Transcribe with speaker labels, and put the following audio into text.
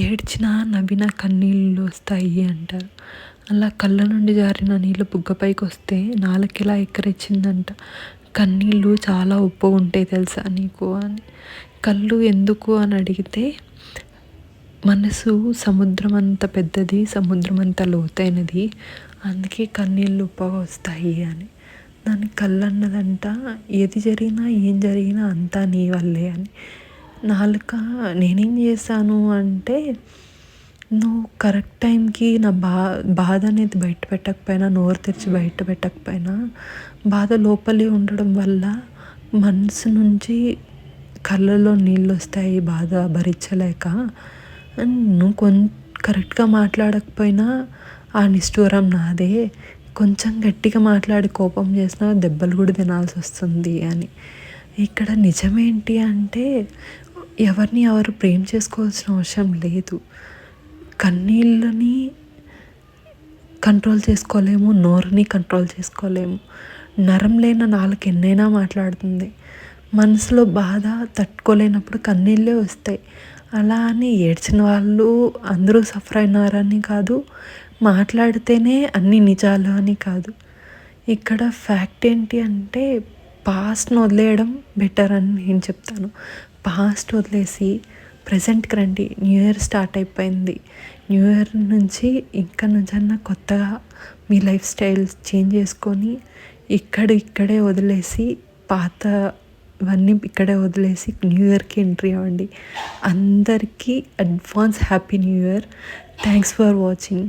Speaker 1: ఏడ్చినా నవ్వినా కన్నీళ్ళు వస్తాయి అంటారు. అలా కళ్ళ నుండి జారిన నీళ్ళు బుగ్గపైకి వస్తే నాలుకెలా ఎక్కరిచ్చిందంట. కన్నీళ్ళు చాలా ఉప్పు ఉంటాయి తెలుసా నీకు అని. కళ్ళు ఎందుకు అని అడిగితే మనసు సముద్రం అంత పెద్దది, సముద్రం అంత లోతైనది, అందుకే కన్నీళ్ళు ఉప్పగా వస్తాయి అని. దాని కళ్ళు అన్నదంట ఏది జరిగినా ఏం జరిగినా అంతా నీ వల్లే అని. నాలుక నేనేం చేశాను అంటే, నువ్వు కరెక్ట్ టైంకి నా బాధ అనేది బయట పెట్టకపోయినా, నోరు తెరిచి బయట పెట్టకపోయినా, బాధ లోపలే ఉండడం వల్ల మనసు నుంచి కళ్ళలో నీళ్ళు వస్తాయి బాధ భరించలేక. నువ్వు కరెక్ట్గా మాట్లాడకపోయినా ఆ నిష్ఠూరం నాదే, కొంచెం గట్టిగా మాట్లాడి కోపం చేసినా దెబ్బలు కూడా తినాల్సి వస్తుంది అని. ఇక్కడ నిజమేంటి అంటే, ఎవరిని ఎవరు ప్రేమ చేసుకోవాల్సిన అవసరం లేదు. కన్నీళ్ళని కంట్రోల్ చేసుకోలేము, నోరుని కంట్రోల్ చేసుకోలేము. నరం లేని నాలుక ఎన్నైనా మాట్లాడుతుంది. మనసులో బాధ తట్టుకోలేనప్పుడు కన్నీళ్ళే వస్తాయి. అలా అని ఏడ్చిన వాళ్ళు అందరూ సఫర్ అయినారని కాదు, మాట్లాడితేనే అన్ని నిజాలు అని కాదు. ఇక్కడ ఫ్యాక్ట్ ఏంటి అంటే, పాస్ట్ని వదిలేయడం బెటర్ అని నేను చెప్తాను. పాస్ట్ వదిలేసి ప్రజెంట్కి రండి. న్యూ ఇయర్ స్టార్ట్ అయిపోయింది. న్యూ ఇయర్ నుంచి ఇంకా నుంచన్నా కొత్తగా మీ లైఫ్ స్టైల్ చేంజ్ చేసుకొని ఇక్కడే వదిలేసి పాతవన్నీ ఇక్కడే వదిలేసి న్యూ ఇయర్కి ఎంట్రీ అవ్వండి. అందరికీ advance happy new year. Thanks for watching.